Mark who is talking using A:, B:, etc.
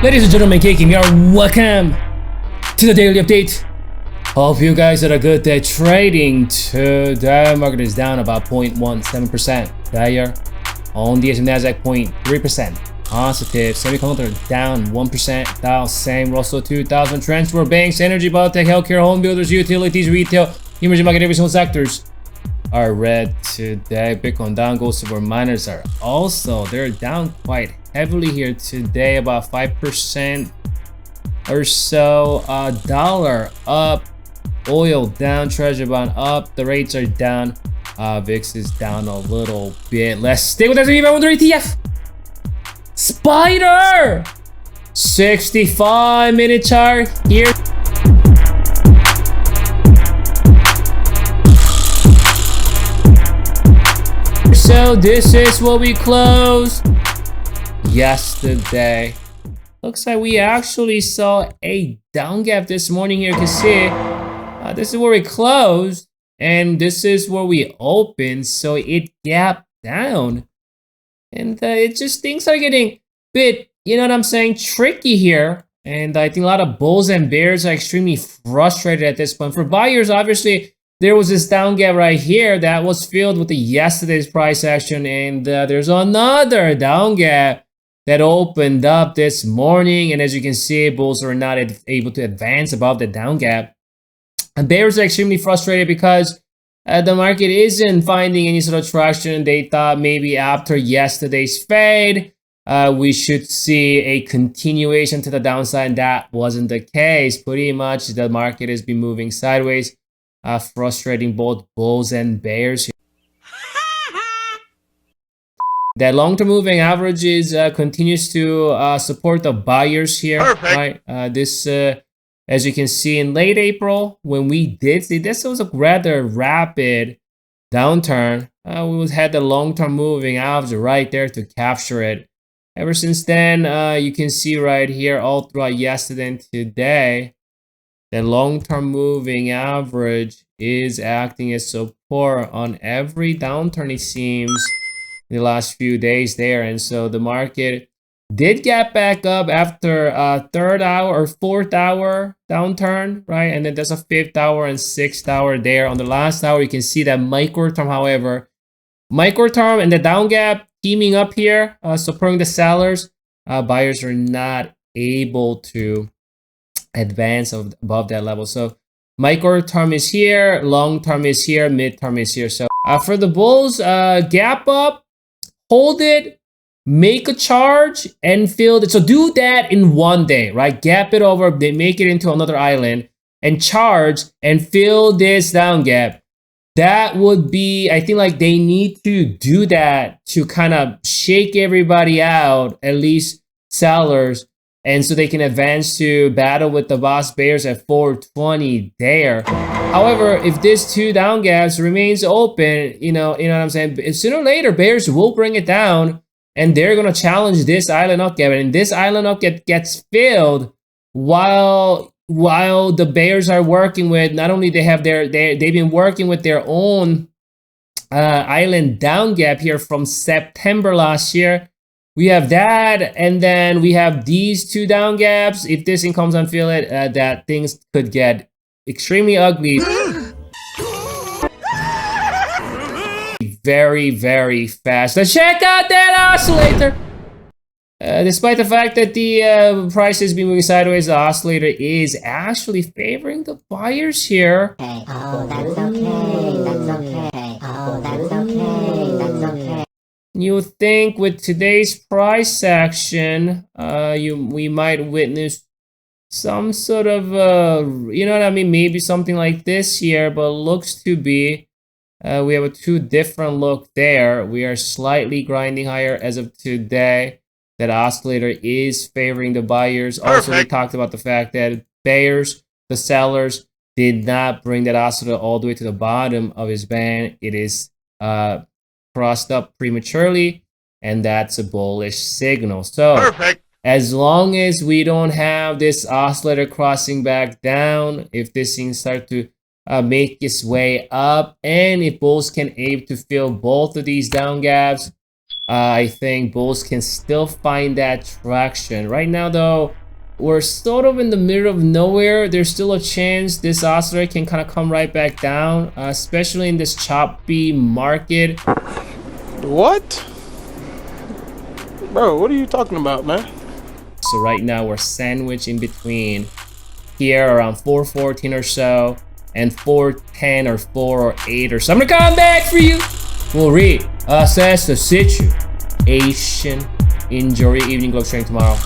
A: Ladies and gentlemen, Kiki, welcome to the daily update. Hope you guys had a good day trading. Today, market is down about 0.17%. Higher on the Nasdaq 0.3%. Positive. Semiconductor down 1%. Dow same. Russell 2000. Transport, banks, energy, biotech, healthcare, home builders, utilities, retail, emerging market, every single sectors are red today. Bitcoin down, gold, silver miners are also, they're down quite heavily here today, about 5% or so. Dollar up, oil down, treasury bond up, the rates are down. VIX is down a little bit. Let's stay with S&P 500 ETF. Spider 65-minute chart here. So this is what we closed yesterday. Looks like we actually saw a down gap this morning here. You can see this is where we closed and this is where we opened. So it gapped down, and it just, things are getting a bit, you know what I'm saying, tricky here. And I think a lot of bulls and bears are extremely frustrated at this point. For buyers, obviously, there was this down gap right here that was filled with the yesterday's price action, and there's another down gap that opened up this morning. And as you can see, bulls are not able to advance above the down gap. And bears are extremely frustrated because the market isn't finding any sort of traction. They thought maybe after yesterday's fade, we should see a continuation to the downside. That wasn't the case. Pretty much the market has been moving sideways. Frustrating both bulls and bears. That long-term moving average is continues to support the buyers here. Perfect. Right? This, as you can see, in late April, when we did see this, was a rather rapid downturn. We had the long-term moving average right there to capture it. Ever since then, you can see right here all throughout yesterday and today, the long-term moving average is acting as support on every downturn, it seems, in the last few days there. And so the market did get back up after a third hour or fourth hour downturn, right? And then there's a fifth hour and sixth hour there. On the last hour, you can see that micro-term, however, micro-term and the down gap teaming up here, supporting the sellers. Buyers are not able to advance above that level. So micro term is here, long term is here, mid term is here. So for the bulls, gap up, hold it, make a charge and fill it. So do that in one day, right? Gap it over, they make it into another island and charge and fill this down gap. That would be, I think, like they need to do that to kind of shake everybody out, at least sellers, and so they can advance to battle with the boss bears at 420 there. However, if this two down gaps remains open, you know what I'm saying, sooner or later bears will bring it down and they're gonna challenge this island up gap, and this island up gap gets filled while the bears are working with, not only they've been working with their own island down gap here from September last year. We have that, and then we have these two down gaps. If this thing comes and fill it, that things could get extremely ugly. Very, very fast. Let's check out that oscillator. Despite the fact that the price has been moving sideways, the oscillator is actually favoring the buyers here.
B: Oh, that's okay. That's okay. Oh, that's okay. That's okay.
A: You think with today's price action, we might witness some sort of, you know what I mean, maybe something like this here, but looks to be, we have a two different look there. We are slightly grinding higher as of today. That oscillator is favoring the buyers. Perfect. Also, we talked about the fact that bears, the sellers, did not bring that oscillator all the way to the bottom of his band. It is crossed up prematurely, and that's a bullish signal. So perfect. As long as we don't have this oscillator crossing back down, if this thing starts to make its way up, and if bulls can aim to fill both of these down gaps, I think bulls can still find that traction. Right now though, we're sort of in the middle of nowhere. There's still a chance this oscillator can kind of come right back down, especially in this choppy market.
C: What? Bro, what are you talking about, man?
A: So right now we're sandwiched in between here around 414 or so and 410 or 408 or so. I'm gonna come back for you. We'll reassess the situation. Enjoy your evening globe trading tomorrow.